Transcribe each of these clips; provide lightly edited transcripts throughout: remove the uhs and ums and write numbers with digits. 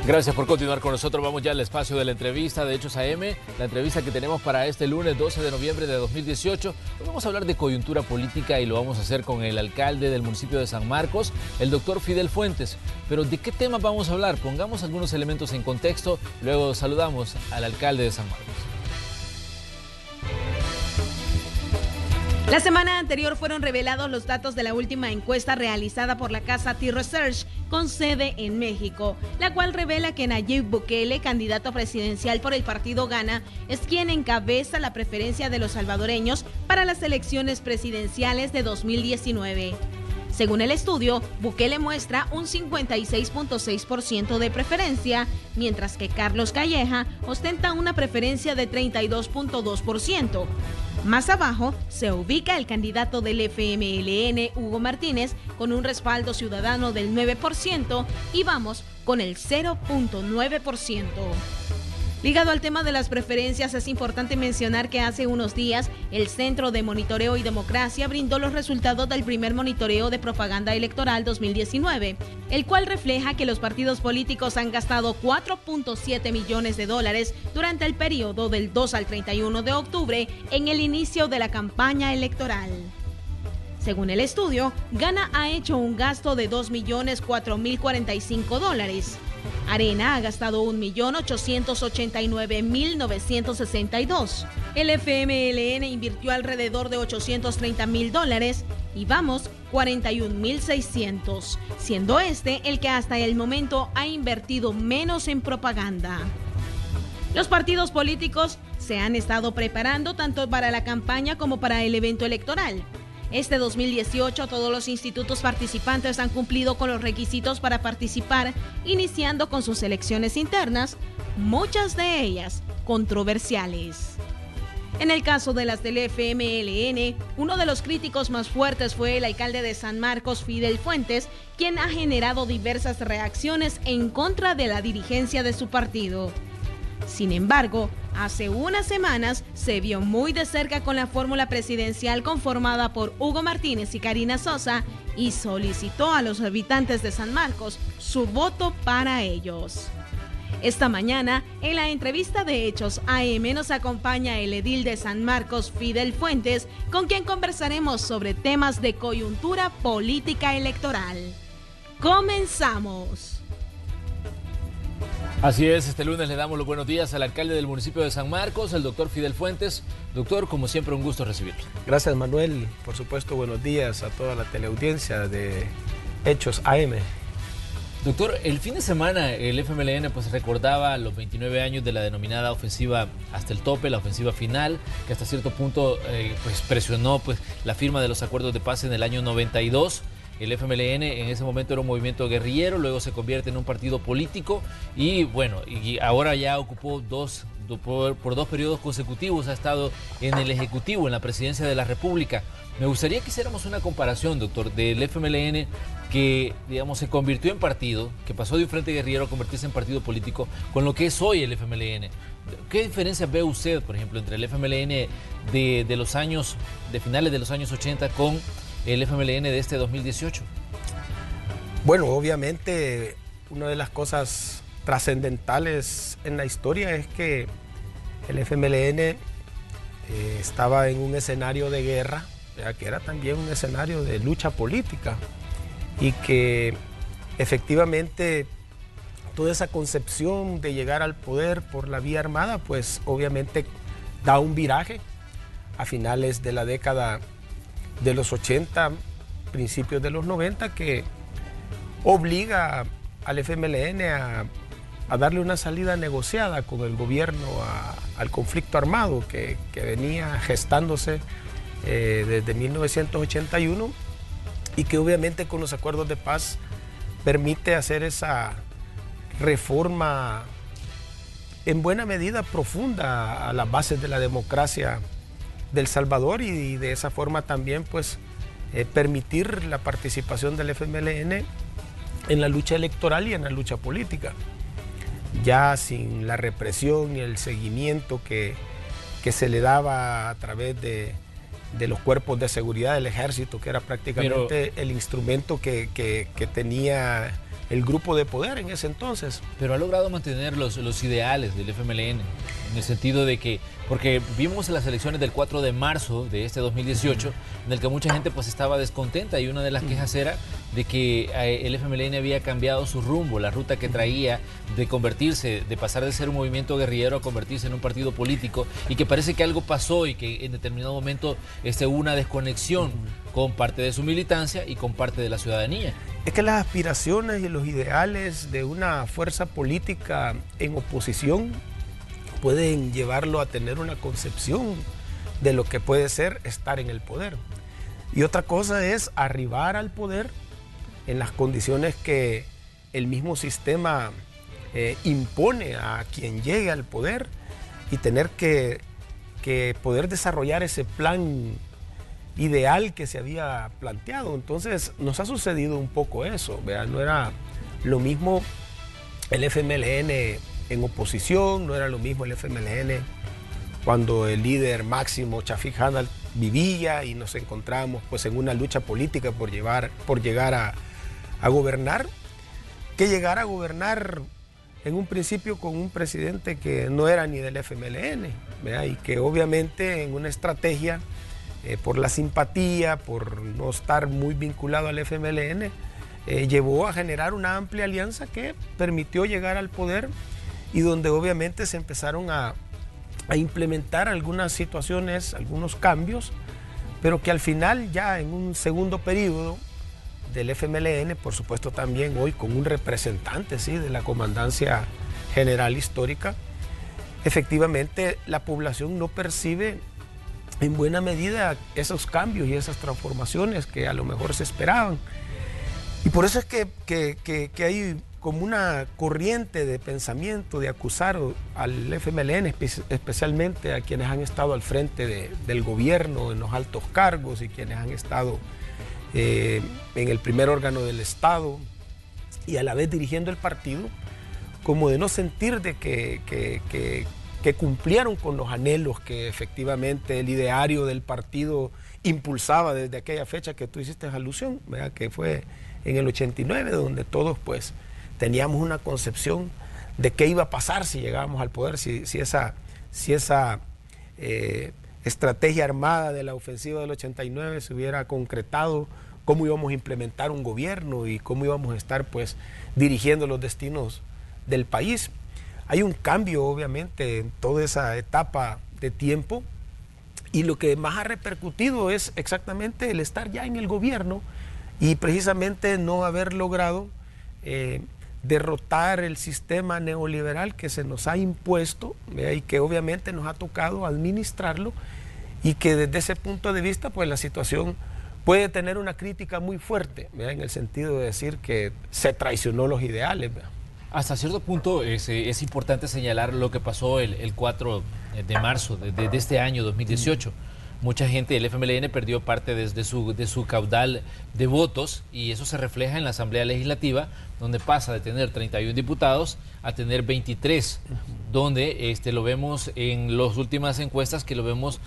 Gracias por continuar con nosotros. Vamos ya al espacio de la entrevista de Hechos AM, la entrevista que tenemos para este lunes 12 de noviembre de 2018. Hoy vamos a hablar de coyuntura política y lo vamos a hacer con el alcalde del municipio de San Marcos, el doctor Fidel Fuentes. Pero ¿de qué tema vamos a hablar? Pongamos algunos elementos en contexto, luego saludamos al alcalde de San Marcos. La semana anterior fueron revelados los datos de la última encuesta realizada por la casa T-Research con sede en México, la cual revela que Nayib Bukele, candidato presidencial por el partido Gana, es quien encabeza la preferencia de los salvadoreños para las elecciones presidenciales de 2019. Según el estudio, Bukele muestra un 56.6% de preferencia, mientras que Carlos Calleja ostenta una preferencia de 32.2%. Más abajo se ubica el candidato del FMLN, Hugo Martínez, con un respaldo ciudadano del 9% y Vamos con el 0.9%. Ligado al tema de las preferencias, es importante mencionar que hace unos días el Centro de Monitoreo y Democracia brindó los resultados del primer monitoreo de propaganda electoral 2019, el cual refleja que los partidos políticos han gastado 4.7 millones de dólares durante el periodo del 2 al 31 de octubre en el inicio de la campaña electoral. Según el estudio, Gana ha hecho un gasto de $2.004.045. Arena ha gastado $1.889.962. El FMLN invirtió alrededor de $830.000 y Vamos $41.600, siendo este el que hasta el momento ha invertido menos en propaganda. Los partidos políticos se han estado preparando tanto para la campaña como para el evento electoral. Este 2018 todos los institutos participantes han cumplido con los requisitos para participar, iniciando con sus elecciones internas, muchas de ellas controversiales. En el caso de las del FMLN, uno de los críticos más fuertes fue el alcalde de San Marcos, Fidel Fuentes, quien ha generado diversas reacciones en contra de la dirigencia de su partido. Sin embargo, hace unas semanas se vio muy de cerca con la fórmula presidencial conformada por Hugo Martínez y Karina Sosa y solicitó a los habitantes de San Marcos su voto para ellos. Esta mañana, en la entrevista de Hechos AM nos acompaña el edil de San Marcos, Fidel Fuentes, con quien conversaremos sobre temas de coyuntura política electoral. ¡Comenzamos! Así es, este lunes le damos los buenos días al alcalde del municipio de San Marcos, el doctor Fidel Fuentes. Doctor, como siempre, un gusto recibirlo. Gracias, Manuel. Por supuesto, buenos días a toda la teleaudiencia de Hechos AM. Doctor, el fin de semana el FMLN recordaba los 29 años de la denominada ofensiva hasta el tope, la ofensiva final, que hasta cierto punto presionó la firma de los acuerdos de paz en el año 92. El FMLN en ese momento era un movimiento guerrillero, luego se convierte en un partido político y ahora ya ocupó por dos periodos consecutivos, ha estado en el Ejecutivo, en la Presidencia de la República. Me gustaría que hiciéramos una comparación, doctor, del FMLN que, se convirtió en partido, que pasó de un frente guerrillero a convertirse en partido político, con lo que es hoy el FMLN. ¿Qué diferencia ve usted, por ejemplo, entre el FMLN de finales de los años 80 con el FMLN de este 2018? Bueno, obviamente una de las cosas trascendentales en la historia es que el FMLN estaba en un escenario de guerra, que era también un escenario de lucha política y que efectivamente toda esa concepción de llegar al poder por la vía armada, pues obviamente da un viraje a finales de la década de los 80, principios de los 90, que obliga al FMLN a darle una salida negociada con el gobierno al conflicto armado que venía gestándose desde 1981 y que obviamente con los acuerdos de paz permite hacer esa reforma en buena medida profunda a las bases de la democracia del Salvador y de esa forma también permitir la participación del FMLN en la lucha electoral y en la lucha política, ya sin la represión y el seguimiento que se le daba a través de los cuerpos de seguridad del ejército, que era prácticamente el instrumento que tenía el grupo de poder en ese entonces. Pero ha logrado mantener los ideales del FMLN, en el sentido de que, porque vimos en las elecciones del 4 de marzo de este 2018, en el que mucha gente pues estaba descontenta, y una de las quejas era de que el FMLN había cambiado su rumbo, la ruta que traía de convertirse, de pasar de ser un movimiento guerrillero a convertirse en un partido político, y que parece que algo pasó y que en determinado momento hubo una desconexión con parte de su militancia y con parte de la ciudadanía. Es que las aspiraciones y los ideales de una fuerza política en oposición pueden llevarlo a tener una concepción de lo que puede ser estar en el poder. Y otra cosa es arribar al poder en las condiciones que el mismo sistema impone a quien llegue al poder, y tener que poder desarrollar ese plan ideal que se había planteado. Entonces nos ha sucedido un poco eso, ¿verdad? No era lo mismo el FMLN en oposición, no era lo mismo el FMLN cuando el líder máximo Chafik Hanal vivía y nos encontrábamos pues en una lucha política por llegar a gobernar, que llegar a gobernar en un principio con un presidente que no era ni del FMLN, ¿verdad? Y que obviamente en una estrategia por la simpatía, por no estar muy vinculado al FMLN, llevó a generar una amplia alianza que permitió llegar al poder, y donde obviamente se empezaron a implementar algunas situaciones, algunos cambios, pero que al final, ya en un segundo periodo del FMLN, por supuesto también hoy con un representante, ¿sí?, de la Comandancia General Histórica, efectivamente la población no percibe en buena medida esos cambios y esas transformaciones que a lo mejor se esperaban. Y por eso es que hay como una corriente de pensamiento de acusar al FMLN, especialmente a quienes han estado al frente del gobierno, en los altos cargos, y quienes han estado en el primer órgano del Estado y a la vez dirigiendo el partido, como de no sentir de que cumplieron con los anhelos que efectivamente el ideario del partido impulsaba desde aquella fecha que tú hiciste alusión, ¿verdad? Que fue en el 89, donde todos pues teníamos una concepción de qué iba a pasar si llegábamos al poder, si esa estrategia armada de la ofensiva del 89 se hubiera concretado, cómo íbamos a implementar un gobierno y cómo íbamos a estar pues dirigiendo los destinos del país. Hay un cambio obviamente en toda esa etapa de tiempo, y lo que más ha repercutido es exactamente el estar ya en el gobierno y precisamente no haber logrado derrotar el sistema neoliberal que se nos ha impuesto, y que obviamente nos ha tocado administrarlo, y que desde ese punto de vista pues la situación puede tener una crítica muy fuerte, en el sentido de decir que se traicionó los ideales. Hasta cierto punto es importante señalar lo que pasó el 4 de marzo de este año 2018. Mucha gente del FMLN perdió parte de su caudal de votos, y eso se refleja en la Asamblea Legislativa, donde pasa de tener 31 diputados a tener 23, donde lo vemos en las últimas encuestas, que lo vemos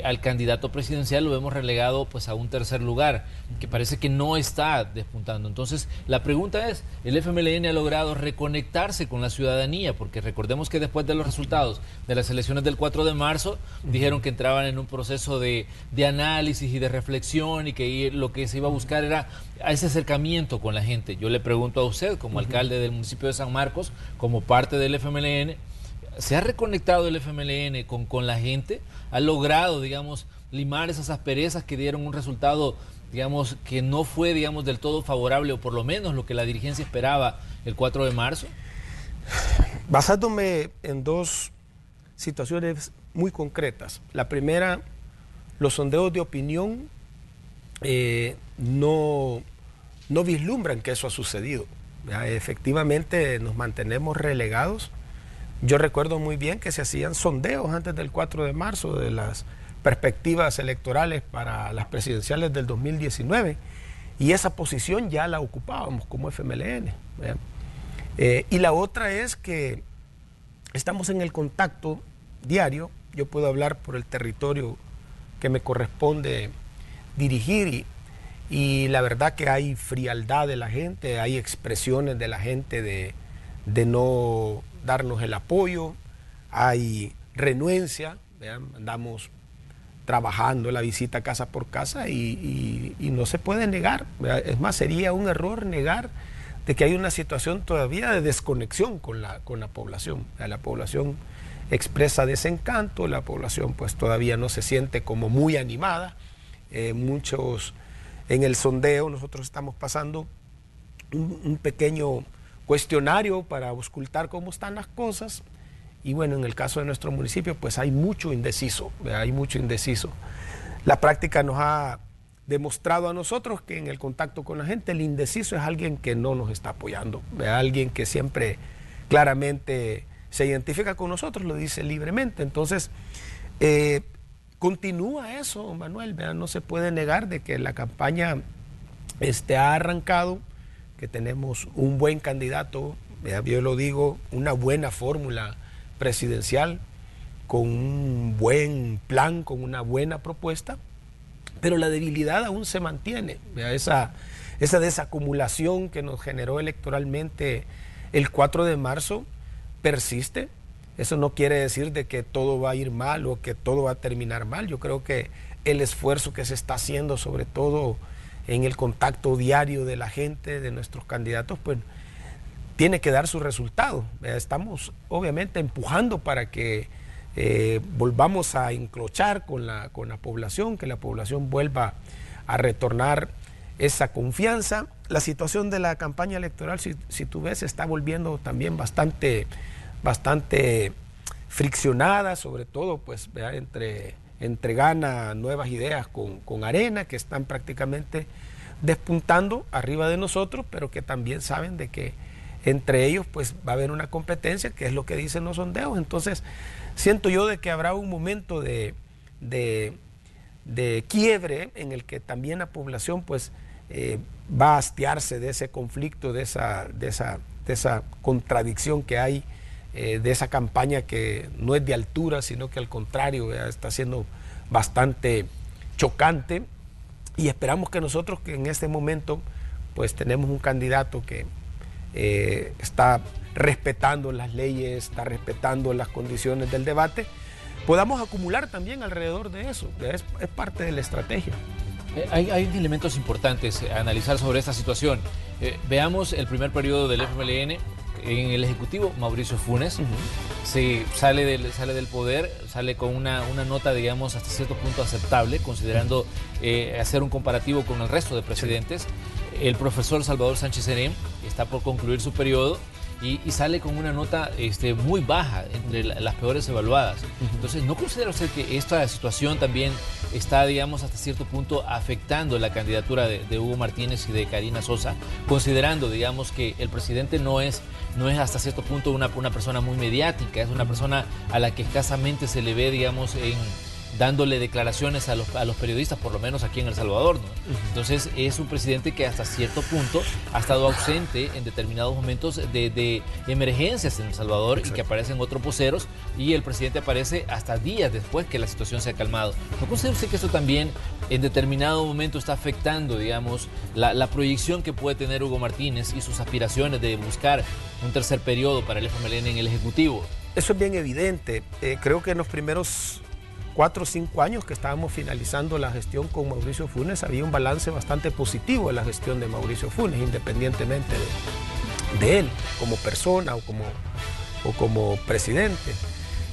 al candidato presidencial, lo vemos relegado pues a un tercer lugar, que parece que no está despuntando. Entonces la pregunta es, ¿el FMLN ha logrado reconectarse con la ciudadanía? Porque recordemos que después de los resultados de las elecciones del 4 de marzo, dijeron que entraban en un proceso de análisis y de reflexión, y que lo que se iba a buscar era ese acercamiento con la gente. Yo le pregunto a usted, como alcalde del municipio de San Marcos, como parte del FMLN, ¿se ha reconectado el FMLN con la gente? ¿Ha logrado, digamos, limar esas asperezas que dieron un resultado, digamos, que no fue, digamos, del todo favorable, o por lo menos lo que la dirigencia esperaba el 4 de marzo? Basándome en dos situaciones muy concretas. La primera, los sondeos de opinión no vislumbran que eso ha sucedido. Efectivamente nos mantenemos relegados. Yo recuerdo muy bien que se hacían sondeos antes del 4 de marzo de las perspectivas electorales para las presidenciales del 2019, y esa posición ya la ocupábamos como FMLN. Y la otra es que estamos en el contacto diario. Yo puedo hablar por el territorio que me corresponde dirigir, y la verdad que hay frialdad de la gente, hay expresiones de la gente de no darnos el apoyo, hay renuencia, ¿vean? Andamos trabajando la visita casa por casa y no se puede negar, ¿verdad? Es más, sería un error negar de que hay una situación todavía de desconexión con la población. La población expresa desencanto, la población pues todavía no se siente como muy animada. Muchos en el sondeo, nosotros estamos pasando un pequeño cuestionario para auscultar cómo están las cosas. Y bueno, en el caso de nuestro municipio, pues hay mucho indeciso, ¿verdad? Hay mucho indeciso. La práctica nos ha demostrado a nosotros que en el contacto con la gente, el indeciso es alguien que no nos está apoyando, ¿verdad? Alguien que siempre claramente se identifica con nosotros, lo dice libremente. Entonces, continúa eso, Manuel, ¿verdad? No se puede negar de que la campaña ha arrancado, que tenemos un buen candidato, ¿verdad? Yo lo digo, una buena fórmula presidencial, con un buen plan, con una buena propuesta, pero la debilidad aún se mantiene, ¿verdad? Esa desacumulación que nos generó electoralmente el 4 de marzo persiste. Eso no quiere decir de que todo va a ir mal o que todo va a terminar mal. Yo creo que el esfuerzo que se está haciendo, sobre todo en el contacto diario de la gente, de nuestros candidatos, pues tiene que dar su resultado. Estamos obviamente empujando para que volvamos a enclochar con la población, que la población vuelva a retornar esa confianza. La situación de la campaña electoral, si tú ves, está volviendo también bastante friccionada, sobre todo pues entre Gana Nuevas Ideas con Arena, que están prácticamente despuntando arriba de nosotros, pero que también saben de que entre ellos pues va a haber una competencia, que es lo que dicen los sondeos. Entonces siento yo de que habrá un momento de quiebre en el que también la población pues va a hastiarse de ese conflicto, de esa contradicción que hay, de esa campaña que no es de altura, sino que al contrario está siendo bastante chocante. Y esperamos que nosotros, que en este momento pues tenemos un candidato que está respetando las leyes, está respetando las condiciones del debate, podamos acumular también alrededor de eso. Es parte de la estrategia. Hay elementos importantes a analizar sobre esta situación. Veamos el primer periodo del FMLN. En el Ejecutivo, Mauricio Funes sale del poder, sale con una nota, digamos, hasta cierto punto aceptable, considerando hacer un comparativo con el resto de presidentes. El profesor Salvador Sánchez Serén está por concluir su periodo y sale con una nota muy baja, entre las peores evaluadas. Entonces, ¿no considera usted que esta situación también está, digamos, hasta cierto punto afectando la candidatura de Hugo Martínez y de Karina Sosa, considerando, digamos, que el presidente no es hasta cierto punto una persona muy mediática, es una persona a la que escasamente se le ve, digamos, dándole declaraciones a los periodistas, por lo menos aquí en El Salvador, ¿no? Entonces es un presidente que hasta cierto punto ha estado ausente en determinados momentos de emergencias en El Salvador. Exacto. Y que aparecen otros voceros y el presidente aparece hasta días después que la situación se ha calmado. ¿No considera usted que esto también en determinado momento está afectando, digamos, la proyección que puede tener Hugo Martínez y sus aspiraciones de buscar un tercer periodo para el FMLN en el Ejecutivo? Eso es bien evidente. Creo que en los primeros 4 o 5 años que estábamos finalizando la gestión con Mauricio Funes, había un balance bastante positivo en la gestión de Mauricio Funes, independientemente de él como persona o como presidente.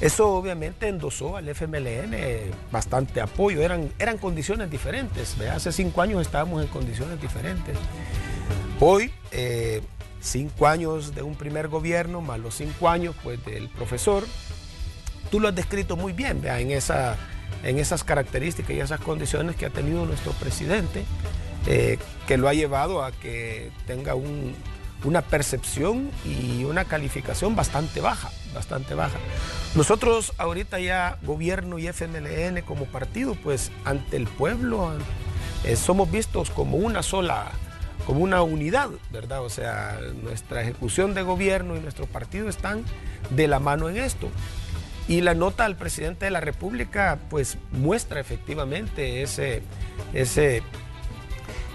Eso obviamente endosó al FMLN bastante apoyo. Eran condiciones diferentes, ¿verdad? Hace 5 años estábamos en condiciones diferentes. Hoy, 5 años de un primer gobierno, más los 5 años pues, del profesor, tú lo has descrito muy bien, ¿verdad? En esas características y esas condiciones que ha tenido nuestro presidente, que lo ha llevado a que tenga una percepción y una calificación bastante baja. Nosotros ahorita ya, gobierno y FMLN como partido, pues ante el pueblo somos vistos como una unidad, ¿verdad? O sea, nuestra ejecución de gobierno y nuestro partido están de la mano en esto. Y la nota al presidente de la República pues muestra efectivamente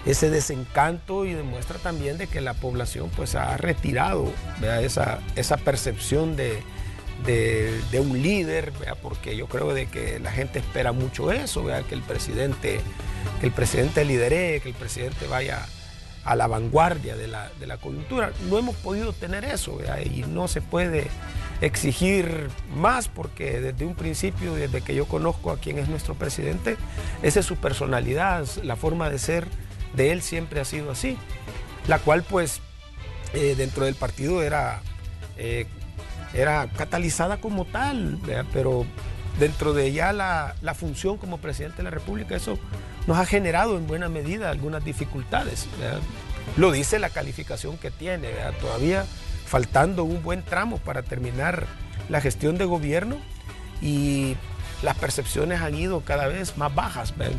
ese desencanto y demuestra también de que la población pues ha retirado, ¿verdad? Esa percepción de un líder, ¿verdad? Porque yo creo de que la gente espera mucho eso, ¿verdad? Que el presidente lidere, que el presidente vaya a la vanguardia de la coyuntura. No hemos podido tener eso, ¿verdad? Y no se puede exigir más porque desde un principio, desde que yo conozco a quien es nuestro presidente, esa es su personalidad, la forma de ser de él siempre ha sido así, la cual pues dentro del partido era catalizada como tal, ¿verdad? Pero dentro de ya la función como presidente de la República, eso nos ha generado en buena medida algunas dificultades, ¿verdad? Lo dice la calificación que tiene, ¿verdad? Todavía faltando un buen tramo para terminar la gestión de gobierno y las percepciones han ido cada vez más bajas, ¿verdad?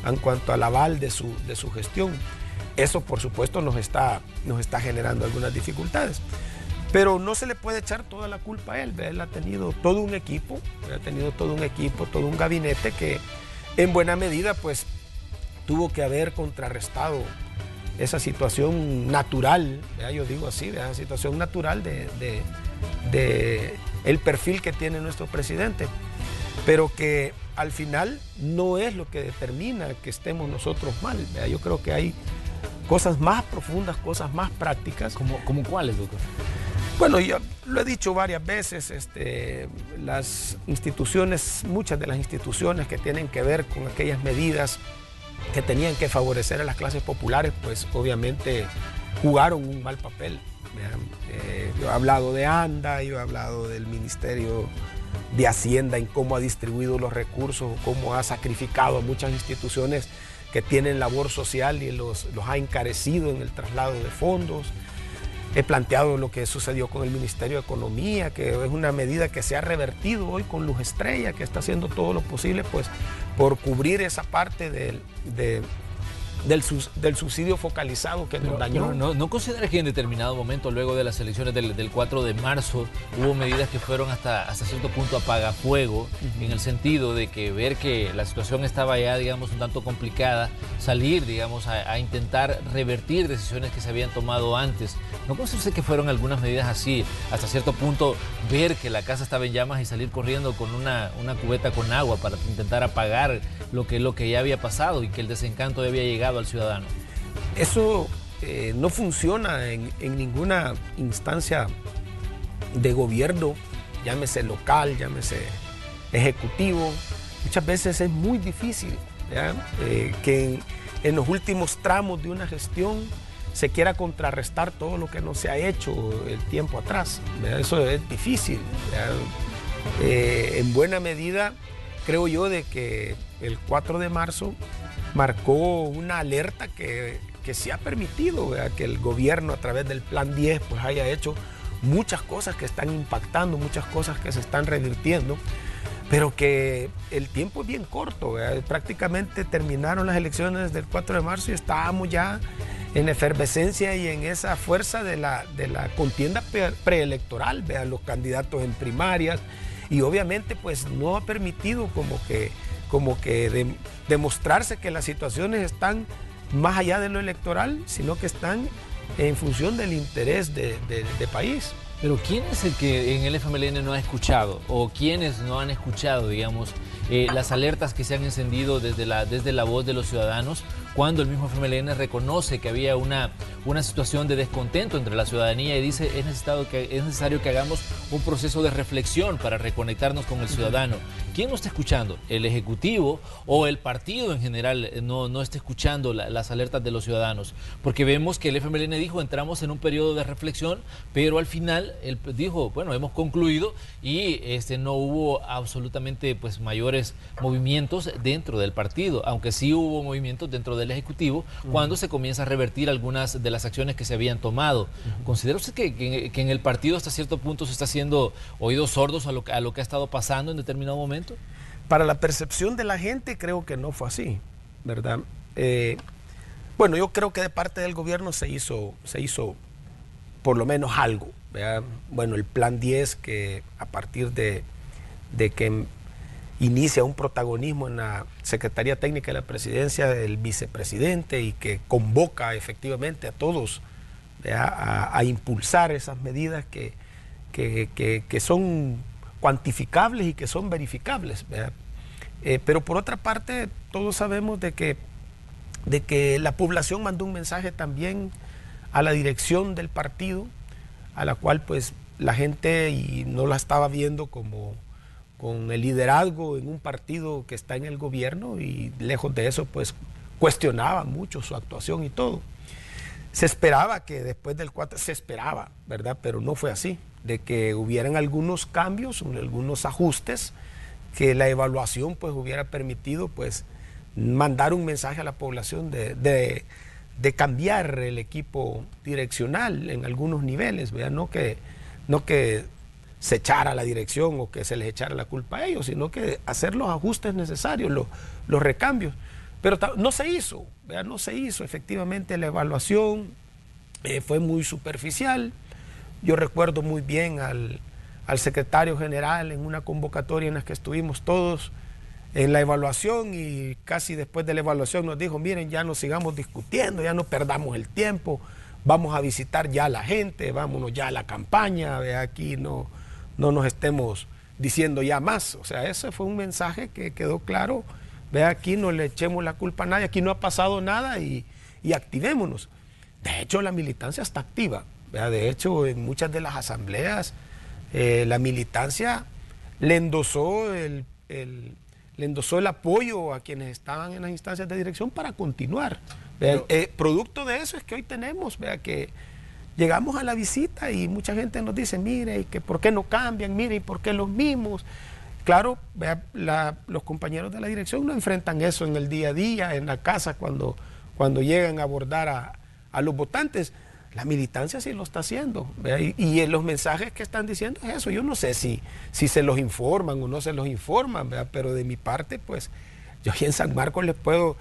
En cuanto al aval de su gestión. Eso por supuesto nos está generando algunas dificultades. Pero no se le puede echar toda la culpa a él, ¿verdad? Él ha tenido todo un equipo, todo un gabinete que en buena medida pues tuvo que haber contrarrestado esa situación natural, ¿verdad? Yo digo así, ¿verdad? Situación natural de el perfil que tiene nuestro presidente, pero que al final no es lo que determina que estemos nosotros mal, ¿verdad? Yo creo que hay cosas más profundas, cosas más prácticas. ¿Cómo cuáles, doctor? Bueno, yo lo he dicho varias veces, las instituciones, muchas de las instituciones que tienen que ver con aquellas medidas que tenían que favorecer a las clases populares, pues obviamente jugaron un mal papel. Yo he hablado de ANDA, yo he hablado del Ministerio de Hacienda en cómo ha distribuido los recursos, cómo ha sacrificado a muchas instituciones que tienen labor social y los ha encarecido en el traslado de fondos. He planteado lo que sucedió con el Ministerio de Economía, que es una medida que se ha revertido hoy con Luz Estrella, que está haciendo todo lo posible pues, por cubrir esa parte del subsidio focalizado que nos dañó. ¿No considera que en determinado momento, luego de las elecciones del 4 de marzo, hubo medidas que fueron hasta cierto punto apagafuego, en el sentido de que ver que la situación estaba ya, digamos, un tanto complicada, salir, digamos, a intentar revertir decisiones que se habían tomado antes? ¿No considera que fueron algunas medidas así, hasta cierto punto, ver que la casa estaba en llamas y salir corriendo con una cubeta con agua para intentar apagar lo que ya había pasado y que el desencanto había llegado al ciudadano? Eso no funciona en ninguna instancia de gobierno, llámese local, llámese ejecutivo. Muchas veces es muy difícil, ¿ya? Que en los últimos tramos de una gestión se quiera contrarrestar todo lo que no se ha hecho el tiempo atrás, ¿verdad? Eso es difícil, en buena medida creo yo de que el 4 de marzo marcó una alerta que sí ha permitido, ¿verdad?, que el gobierno a través del Plan 10 pues haya hecho muchas cosas que están impactando, muchas cosas que se están revirtiendo, pero que el tiempo es bien corto, ¿verdad? Prácticamente terminaron las elecciones del 4 de marzo y estábamos ya en efervescencia y en esa fuerza de la contienda preelectoral, ¿verdad? Los candidatos en primarias, y obviamente pues no ha permitido como que demostrarse que las situaciones están más allá de lo electoral, sino que están en función del interés de país. Pero ¿quién es el que en el FMLN no ha escuchado, o quiénes no han escuchado, digamos, las alertas que se han encendido desde la voz de los ciudadanos, cuando el mismo FMLN reconoce que había una situación de descontento entre la ciudadanía y dice es necesario que hagamos un proceso de reflexión para reconectarnos con el ciudadano? ¿Quién no está escuchando? ¿El Ejecutivo o el partido en general no está escuchando las alertas de los ciudadanos? Porque vemos que el FMLN dijo entramos en un periodo de reflexión, pero al final él dijo, bueno, hemos concluido, y no hubo absolutamente pues mayores movimientos dentro del partido, aunque sí hubo movimientos dentro del Ejecutivo cuando se comienza a revertir algunas de las acciones que se habían tomado. ¿Considera usted que en el partido hasta cierto punto se está haciendo oídos sordos a lo que ha estado pasando en determinado momento? Para la percepción de la gente creo que no fue así, ¿verdad? Bueno, yo creo que de parte del gobierno se hizo por lo menos algo, ¿verdad? Bueno, el Plan 10, que a partir de que inicia un protagonismo en la Secretaría Técnica de la Presidencia del vicepresidente y que convoca efectivamente a todos a impulsar esas medidas que son cuantificables y que son verificables, ¿verdad? Pero por otra parte, todos sabemos de que la población mandó un mensaje también a la dirección del partido, a la cual pues la gente y no la estaba viendo como con el liderazgo en un partido que está en el gobierno, y lejos de eso pues cuestionaba mucho su actuación y todo. Se esperaba que después del 4, se esperaba, ¿verdad? Pero no fue así, de que hubieran algunos cambios, algunos ajustes, que la evaluación pues hubiera permitido pues mandar un mensaje a la población de cambiar el equipo direccional en algunos niveles, ¿verdad? No que se echara la dirección o que se les echara la culpa a ellos, sino que hacer los ajustes necesarios, los recambios. Pero no se hizo, ¿verdad? No se hizo. Efectivamente la evaluación fue muy superficial. Yo recuerdo muy bien al secretario general en una convocatoria en la que estuvimos todos en la evaluación, y casi después de la evaluación nos dijo: miren, ya no sigamos discutiendo, ya no perdamos el tiempo, vamos a visitar ya a la gente, vámonos ya a la campaña, aquí no nos estemos diciendo ya más. O sea, ese fue un mensaje que quedó claro. Aquí no le echemos la culpa a nadie, aquí no ha pasado nada y activémonos. De hecho, la militancia está activa. De hecho, en muchas de las asambleas, la militancia le endosó el apoyo a quienes estaban en las instancias de dirección para continuar. Producto de eso es que hoy tenemos, que llegamos a la visita y mucha gente nos dice: mire, ¿y que por qué no cambian? Mire, ¿y por qué los mismos? Claro, los compañeros de la dirección no enfrentan eso en el día a día, en la casa, cuando llegan a abordar a los votantes. La militancia sí lo está haciendo, y los mensajes que están diciendo es eso. Yo no sé si se los informan o no se los informan, pero de mi parte, pues yo aquí en San Marcos les puedo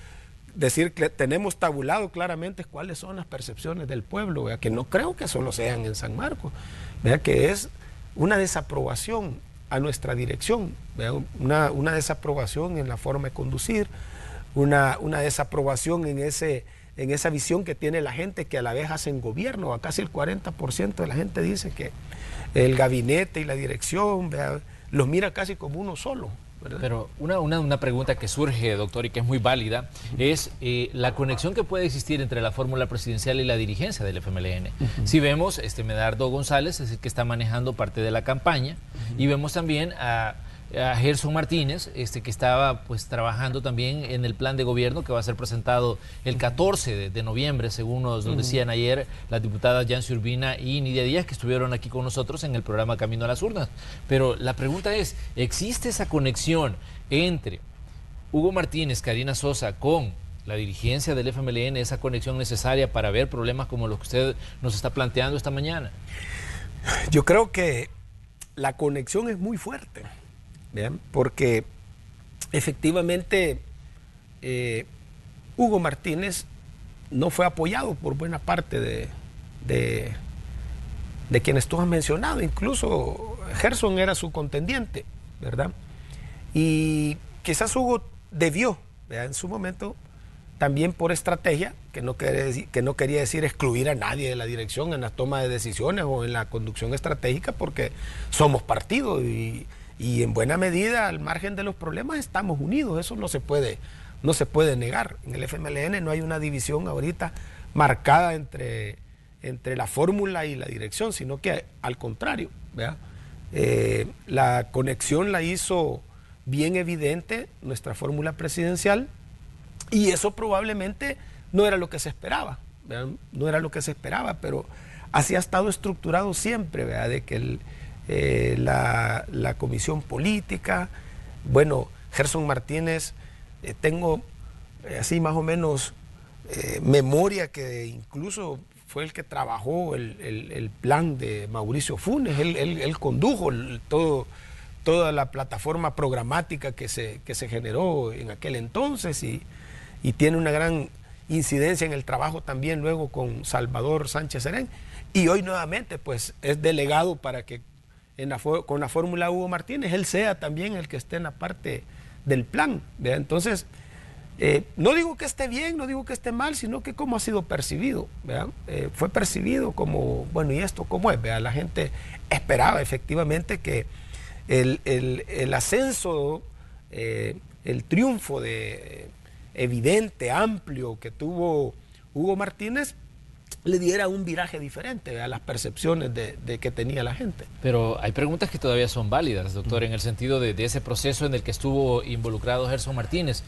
decir que tenemos tabulado claramente cuáles son las percepciones del pueblo, que no creo que solo sean en San Marcos, que es una desaprobación a nuestra dirección, una desaprobación en la forma de conducir, una desaprobación en esa visión que tiene la gente, que a la vez hacen gobierno. Casi el 40% de la gente dice que el gabinete y la dirección los mira casi como uno solo, ¿verdad? Pero una pregunta que surge, doctor, y que es muy válida, es la conexión que puede existir entre la fórmula presidencial y la dirigencia del FMLN. Si vemos, Medardo González es el que está manejando parte de la campaña, y vemos también a Gerson Martínez, que estaba pues trabajando también en el plan de gobierno que va a ser presentado el 14 de noviembre, según nos decían ayer las diputadas Yancy Urbina y Nidia Díaz, que estuvieron aquí con nosotros en el programa Camino a las Urnas. Pero la pregunta es, ¿existe esa conexión entre Hugo Martínez, Karina Sosa con la dirigencia del FMLN, esa conexión necesaria para ver problemas como los que usted nos está planteando esta mañana? Yo creo que la conexión es muy fuerte. Bien, porque efectivamente Hugo Martínez no fue apoyado por buena parte de quienes tú has mencionado. Incluso Gerson era su contendiente, ¿verdad? Y quizás Hugo debió, ¿verdad?, en su momento, también por estrategia, que no quería decir excluir a nadie de la dirección en la toma de decisiones o en la conducción estratégica, porque somos partido y en buena medida, al margen de los problemas, estamos unidos. Eso no se puede negar. En el FMLN no hay una división ahorita marcada entre la fórmula y la dirección, sino que al contrario, ¿verdad? La conexión la hizo bien evidente nuestra fórmula presidencial, y eso probablemente no era lo que se esperaba, ¿verdad? No era lo que se esperaba, pero así ha estado estructurado siempre, ¿verdad? De que la comisión política, bueno, Gerson Martínez, tengo así más o menos memoria que incluso fue el que trabajó el plan de Mauricio Funes. Él condujo toda la plataforma programática que se generó en aquel entonces, y tiene una gran incidencia en el trabajo también luego con Salvador Sánchez Serén, y hoy nuevamente pues es delegado para que con la fórmula Hugo Martínez, él sea también el que esté en la parte del plan, ¿verdad? Entonces, no digo que esté bien, no digo que esté mal, sino que cómo ha sido percibido, ¿verdad? Fue percibido como, bueno, ¿y esto cómo es? ¿Verdad? La gente esperaba efectivamente que el ascenso, el triunfo evidente, amplio que tuvo Hugo Martínez, le diera un viraje diferente a las percepciones de que tenía la gente. Pero hay preguntas que todavía son válidas, doctor, en el sentido de ese proceso en el que estuvo involucrado Gerson Martínez.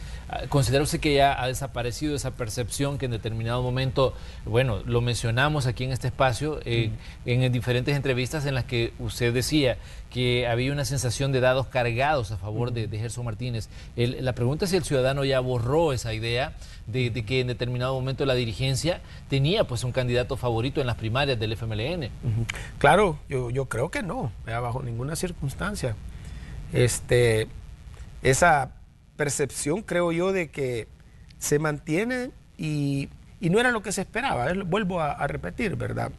¿Considera usted que ya ha desaparecido esa percepción que en determinado momento, bueno, lo mencionamos aquí en este espacio, en diferentes entrevistas en las que usted decía que había una sensación de dados cargados a favor de Gerson Martínez? La pregunta es si el ciudadano ya borró esa idea de que en determinado momento la dirigencia tenía pues un candidato favorito en las primarias del FMLN. Claro, yo creo que no, bajo ninguna circunstancia. Esa percepción, creo yo, de que se mantiene y no era lo que se esperaba. Vuelvo a repetir, ¿verdad?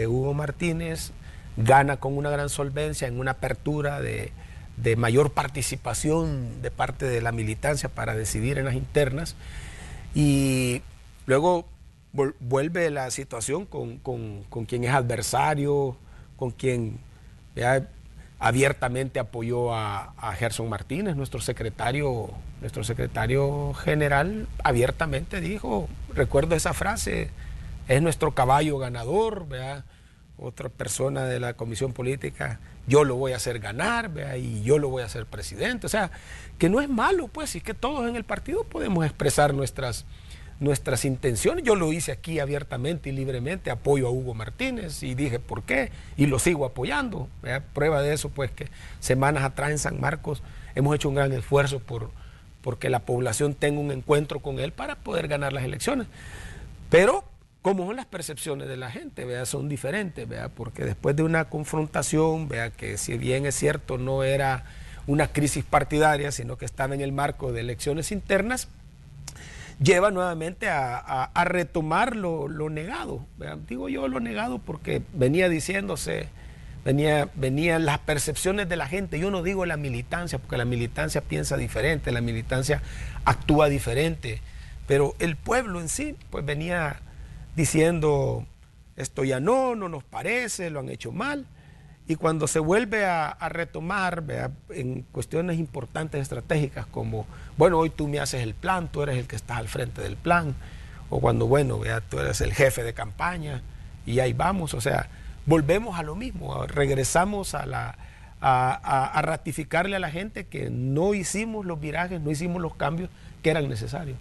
Hugo Martínez gana con una gran solvencia en una apertura de mayor participación de parte de la militancia para decidir en las internas, y luego vuelve la situación con quien es adversario, con quien abiertamente apoyó a Gerson Martínez, nuestro secretario general, abiertamente dijo, recuerdo esa frase, es nuestro caballo ganador, ¿verdad? Otra persona de la comisión política, yo lo voy a hacer ganar, ¿verdad? Y yo lo voy a hacer presidente. O sea, que no es malo, pues, y que todos en el partido podemos expresar nuestras intenciones. Yo lo hice aquí abiertamente y libremente, apoyo a Hugo Martínez y dije por qué, y lo sigo apoyando, ¿verdad? Prueba de eso, pues, que semanas atrás en San Marcos hemos hecho un gran esfuerzo porque la población tenga un encuentro con él para poder ganar las elecciones. Pero como son las percepciones de la gente, ¿verdad? Son diferentes, ¿verdad? Porque después de una confrontación, ¿verdad? Que si bien es cierto no era una crisis partidaria, sino que estaba en el marco de elecciones internas, lleva nuevamente a retomar lo negado, ¿verdad? Digo yo lo negado porque venía diciéndose, venían las percepciones de la gente. Yo no digo la militancia, porque la militancia piensa diferente, la militancia actúa diferente, pero el pueblo en sí pues venía diciendo, esto ya no nos parece, lo han hecho mal. Y cuando se vuelve a retomar, ¿verdad? En cuestiones importantes, estratégicas, como, bueno, hoy tú me haces el plan, tú eres el que estás al frente del plan, o cuando, bueno, ¿verdad? Tú eres el jefe de campaña, y ahí vamos, o sea, volvemos a lo mismo, regresamos a ratificarle a la gente que no hicimos los virajes, no hicimos los cambios que eran necesarios.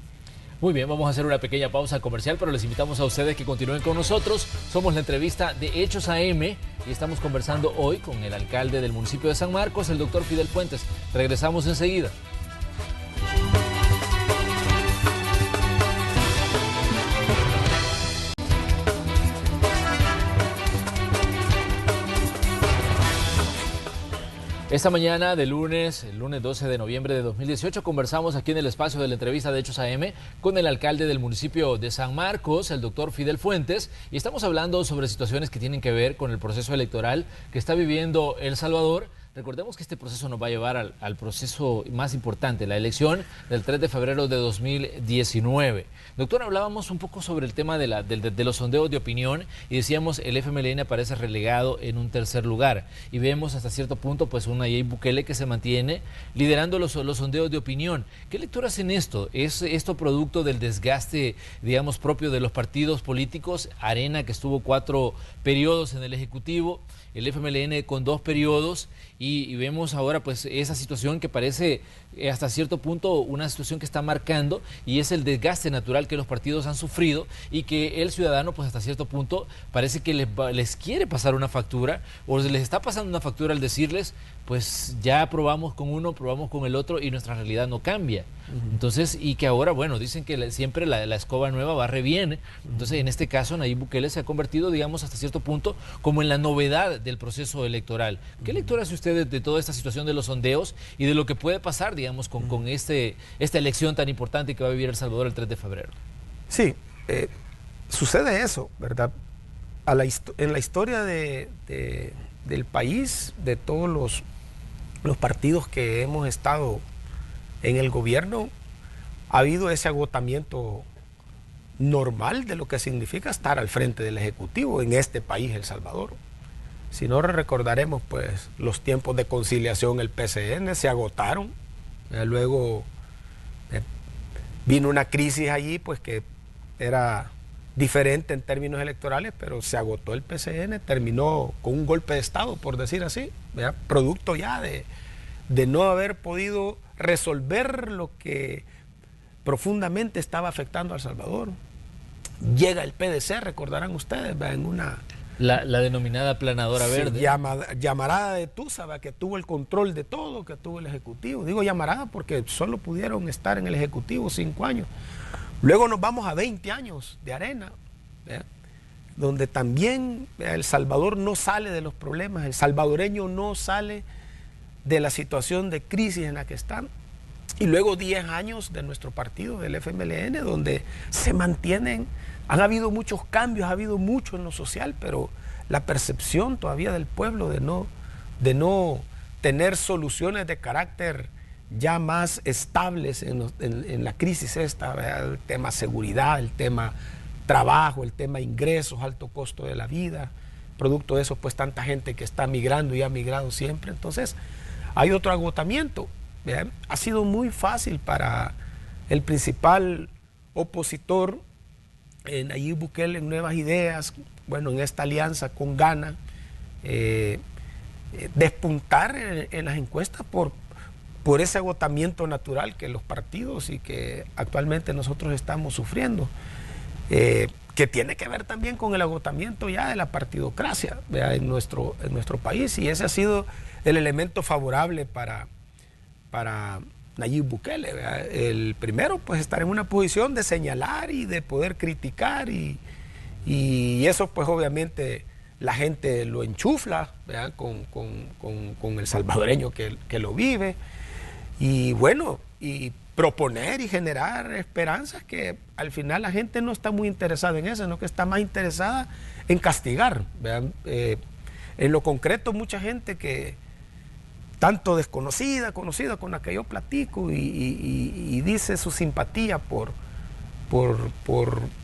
Muy bien, vamos a hacer una pequeña pausa comercial, pero les invitamos a ustedes que continúen con nosotros. Somos la entrevista de Hechos AM y estamos conversando hoy con el alcalde del municipio de San Marcos, el doctor Fidel Fuentes. Regresamos enseguida. Esta mañana de lunes, el lunes 12 de noviembre de 2018, conversamos aquí en el espacio de la entrevista de Hechos AM con el alcalde del municipio de San Marcos, el doctor Fidel Fuentes, y estamos hablando sobre situaciones que tienen que ver con el proceso electoral que está viviendo El Salvador. Recordemos que este proceso nos va a llevar al proceso más importante, la elección del 3 de febrero de 2019. Doctor, hablábamos un poco sobre el tema de los sondeos de opinión y decíamos el FMLN aparece relegado en un tercer lugar. Y vemos hasta cierto punto pues una Nayib Bukele que se mantiene liderando los sondeos de opinión. ¿Qué lectura hacen esto? ¿Es esto producto del desgaste, digamos, propio de los partidos políticos? Arena, que estuvo 4 periodos en el Ejecutivo, el FMLN con 2 periodos, y vemos ahora pues esa situación que parece hasta cierto punto una situación que está marcando, y es el desgaste natural que los partidos han sufrido y que el ciudadano pues hasta cierto punto parece que les quiere pasar una factura, o les está pasando una factura al decirles pues ya probamos con uno, probamos con el otro y nuestra realidad no cambia. Entonces, y que ahora, bueno, dicen que siempre la escoba nueva barre bien. Entonces, en este caso, Nayib Bukele se ha convertido, digamos, hasta cierto punto, como en la novedad del proceso electoral. ¿Qué lectura hace usted de toda esta situación de los sondeos y de lo que puede pasar, digamos, con esta elección tan importante que va a vivir El Salvador el 3 de febrero? Sí, sucede eso, ¿verdad? En la historia de del país, de todos los partidos que hemos estado en el gobierno, ha habido ese agotamiento normal de lo que significa estar al frente del Ejecutivo en este país, El Salvador. Si no recordaremos, pues los tiempos de conciliación, el PCN, se agotaron. Luego vino una crisis allí, pues que era diferente en términos electorales, pero se agotó el PCN, terminó con un golpe de Estado, por decir así, ¿verdad? Producto ya de no haber podido resolver lo que profundamente estaba afectando a El Salvador. Llega el PDC, recordarán ustedes, ¿verdad? En una... La denominada aplanadora verde. Llamarada de Tusa, que tuvo el control de todo, que tuvo el Ejecutivo. Digo llamarada porque solo pudieron estar en el Ejecutivo 5 años. Luego nos vamos a 20 años de arena, ¿verdad? Donde también El Salvador no sale de los problemas, el salvadoreño no sale de la situación de crisis en la que están. Y luego 10 años de nuestro partido, del FMLN, donde se mantienen. Han habido muchos cambios, ha habido mucho en lo social, pero la percepción todavía del pueblo de no tener soluciones de carácter ya más estables en la crisis esta, ¿verdad? El tema seguridad, el tema trabajo, el tema ingresos, alto costo de la vida, producto de eso pues tanta gente que está migrando y ha migrado siempre. Entonces hay otro agotamiento, ¿verdad? Ha sido muy fácil para el principal opositor, Nayib Bukele, en Nuevas Ideas, bueno, en esta alianza con Gana, despuntar en las encuestas por ese agotamiento natural que los partidos y que actualmente nosotros estamos sufriendo, que tiene que ver también con el agotamiento ya de la partidocracia, ¿verdad? en nuestro país, y ese ha sido el elemento favorable para Nayib Bukele, ¿verdad? El primero, pues estar en una posición de señalar y de poder criticar, y eso pues obviamente la gente lo enchufla, ¿verdad? Con el salvadoreño que lo vive, y bueno, y proponer y generar esperanzas que al final la gente no está muy interesada en eso, sino que está más interesada en castigar, ¿verdad? En lo concreto, mucha gente que tanto conocida con la que yo platico y dice su simpatía por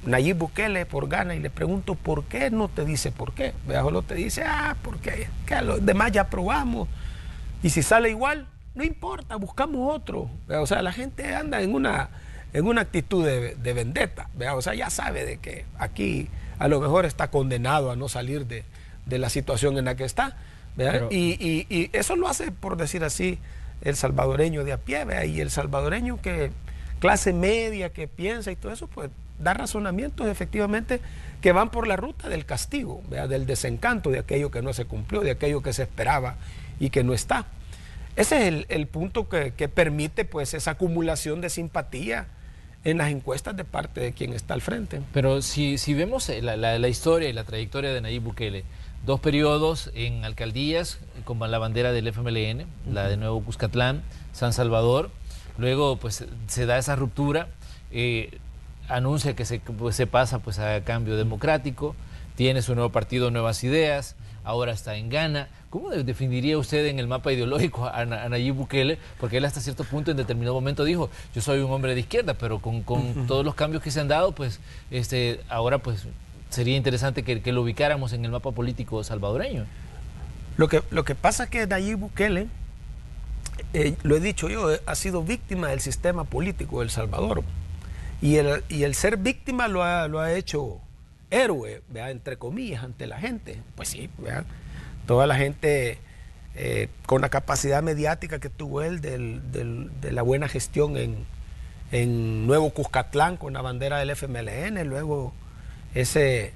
Nayib Bukele, por Gana, y le pregunto por qué, no te dice por qué, solo te dice, porque que los demás ya probamos, y si sale igual, no importa, buscamos otro, o sea, la gente anda en una actitud de vendetta, o sea, ya sabe de que aquí a lo mejor está condenado a no salir de la situación en la que está. Pero, y eso lo hace, por decir así, el salvadoreño de a pie, ¿verdad? Y el salvadoreño que clase media, que piensa y todo eso, pues da razonamientos efectivamente que van por la ruta del castigo, ¿verdad? Del desencanto de aquello que no se cumplió, de aquello que se esperaba y que no está. Ese es el punto que permite pues esa acumulación de simpatía en las encuestas de parte de quien está al frente. Pero si vemos la historia y la trayectoria de Nayib Bukele, 2 periodos en alcaldías con la bandera del FMLN, la de Nuevo Cuscatlán, San Salvador, luego pues se da esa ruptura, anuncia que se pasa pues a cambio democrático, tiene su nuevo partido Nuevas Ideas, ahora está en Gana. ¿Cómo definiría usted en el mapa ideológico a Nayib Bukele? Porque él hasta cierto punto en determinado momento dijo, yo soy un hombre de izquierda, pero con todos los cambios que se han dado, pues ahora pues sería interesante que lo ubicáramos en el mapa político salvadoreño. Lo que pasa es que Nayib Bukele, lo he dicho yo, ha sido víctima del sistema político de El Salvador. Y el ser víctima lo ha hecho héroe, ¿verdad? Entre comillas, ante la gente. Pues sí, ¿verdad? Toda la gente con la capacidad mediática que tuvo él de la buena gestión en Nuevo Cuscatlán con la bandera del FMLN, luego ese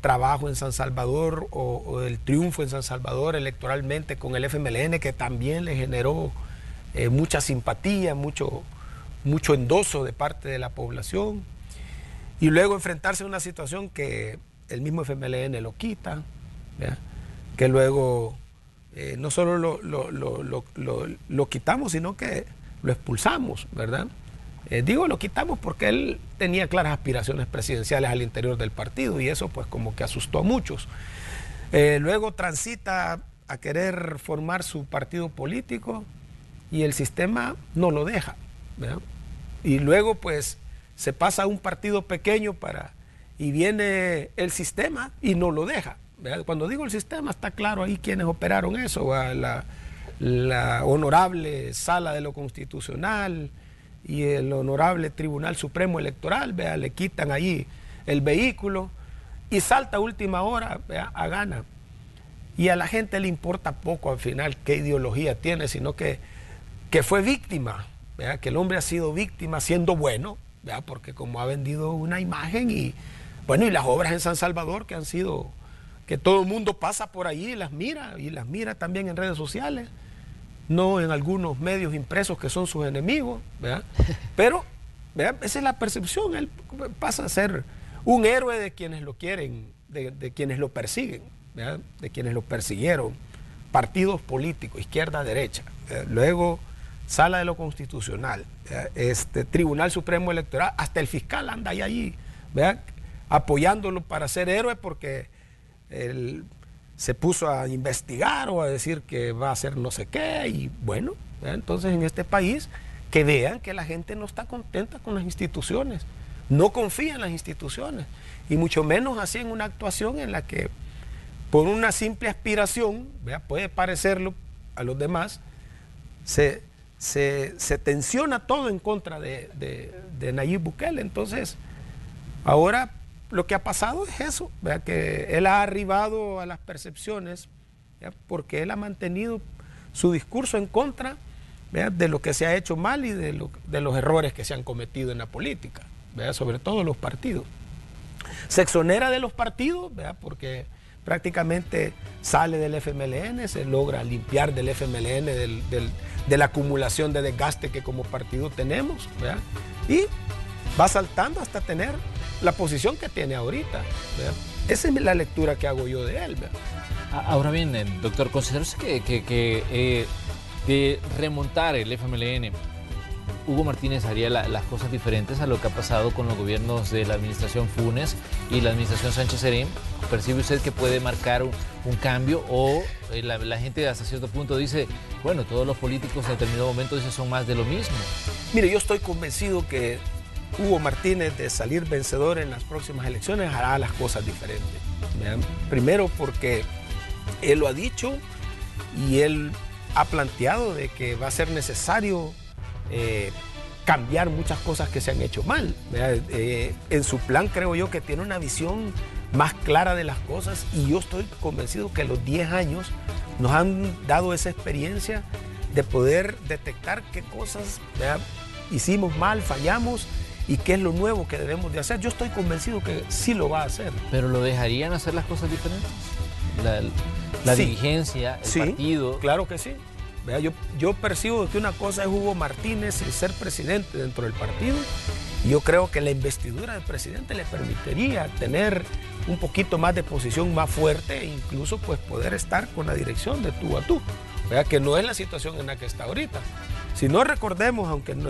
trabajo en San Salvador o el triunfo en San Salvador electoralmente con el FMLN, que también le generó mucha simpatía, mucho endoso de parte de la población, y luego enfrentarse a una situación que el mismo FMLN lo quita, ¿verdad? Que luego no solo lo quitamos, sino que lo expulsamos, ¿verdad? Digo, lo quitamos porque él tenía claras aspiraciones presidenciales al interior del partido, y eso pues como que asustó a muchos. Luego transita a querer formar su partido político y el sistema no lo deja, ¿verdad? Y luego pues se pasa a un partido pequeño y viene el sistema y no lo deja, ¿verdad? Cuando digo el sistema está claro ahí quienes operaron eso, la honorable Sala de lo Constitucional y el honorable Tribunal Supremo Electoral, ¿verdad? Le quitan ahí el vehículo y salta a última hora, ¿verdad? A gana. Y a la gente le importa poco al final qué ideología tiene, sino que fue víctima, ¿verdad? Que el hombre ha sido víctima siendo bueno, ¿verdad? Porque como ha vendido una imagen y bueno, y las obras en San Salvador que han sido, que todo el mundo pasa por allí y las mira también en redes sociales, no en algunos medios impresos que son sus enemigos, ¿verdad? Pero, ¿verdad? Esa es la percepción, él pasa a ser un héroe de quienes lo quieren, de quienes lo persiguen, ¿verdad? De quienes lo persiguieron, partidos políticos, izquierda, derecha, ¿verdad? Luego Sala de lo Constitucional, Tribunal Supremo Electoral, hasta el fiscal anda allí, ¿verdad? Apoyándolo para ser héroe porque él se puso a investigar o a decir que va a hacer no sé qué y bueno, ¿verdad? Entonces en este país que vean que la gente no está contenta con las instituciones, no confía en las instituciones y mucho menos así en una actuación en la que por una simple aspiración, ¿verdad? Puede parecerlo a los demás, se tensiona todo en contra de Nayib Bukele. Entonces, ahora lo que ha pasado es eso, ¿verdad? Que él ha arribado a las percepciones, ¿verdad? Porque él ha mantenido su discurso en contra, ¿verdad? De lo que se ha hecho mal y de los errores que se han cometido en la política, ¿verdad? Sobre todo los partidos. Se exonera de los partidos, ¿verdad? Porque prácticamente sale del FMLN, se logra limpiar del FMLN, de la acumulación de desgaste que como partido tenemos, ¿verdad? Y va saltando hasta tener la posición que tiene ahorita, ¿verdad? Esa es la lectura que hago yo de él, ¿verdad? Ahora bien, doctor, ¿considera usted que de remontar el FMLN, Hugo Martínez haría las cosas diferentes a lo que ha pasado con los gobiernos de la administración Funes y la administración Sánchez Serén? ¿Percibe usted que puede marcar un cambio o la gente hasta cierto punto dice, bueno, todos los políticos en determinado momento dicen son más de lo mismo? Mire, yo estoy convencido que Hugo Martínez, de salir vencedor en las próximas elecciones, hará las cosas diferentes, ¿verdad? Primero porque él lo ha dicho y él ha planteado de que va a ser necesario cambiar muchas cosas que se han hecho mal, ¿verdad? En su plan creo yo que tiene una visión más clara de las cosas y yo estoy convencido que los 10 años nos han dado esa experiencia de poder detectar qué cosas, ¿verdad? Hicimos mal, fallamos y qué es lo nuevo que debemos de hacer. Yo estoy convencido que sí lo va a hacer. ¿Pero lo dejarían hacer las cosas diferentes? La sí, dirigencia, el sí, partido. Claro que sí. Yo percibo que una cosa es Hugo Martínez y ser presidente dentro del partido. Y yo creo que la investidura del presidente le permitiría tener un poquito más de posición más fuerte e incluso pues poder estar con la dirección de tú a tú. ¿Verdad? Que no es la situación en la que está ahorita. Si no recordemos, aunque no,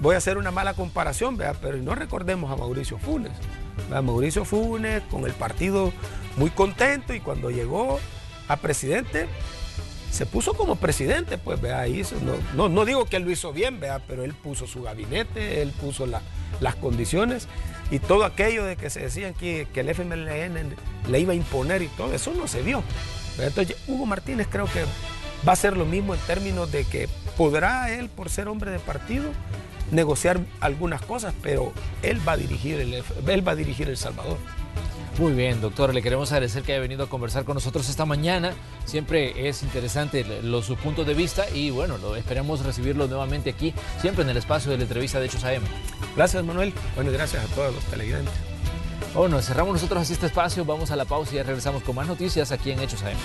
voy a hacer una mala comparación, ¿verdad? Pero no recordemos a Mauricio Funes. ¿Verdad? Mauricio Funes con el partido muy contento y cuando llegó a presidente se puso como presidente, pues, ¿verdad? Hizo, no digo que él lo hizo bien, ¿verdad? Pero él puso su gabinete, él puso las condiciones y todo aquello de que se decían que el FMLN le iba a imponer y todo, eso no se dio, ¿verdad? Entonces Hugo Martínez creo que va a ser lo mismo en términos de que podrá él, por ser hombre de partido, negociar algunas cosas, pero él va a dirigir El Salvador. Muy bien, doctor, le queremos agradecer que haya venido a conversar con nosotros esta mañana. Siempre es interesante sus puntos de vista y bueno, esperamos recibirlo nuevamente aquí, siempre en el espacio de la entrevista de Hechos AM. Gracias, Manuel. Bueno, gracias a todos los televidentes. Bueno, cerramos nosotros así este espacio, vamos a la pausa y ya regresamos con más noticias aquí en Hechos AM.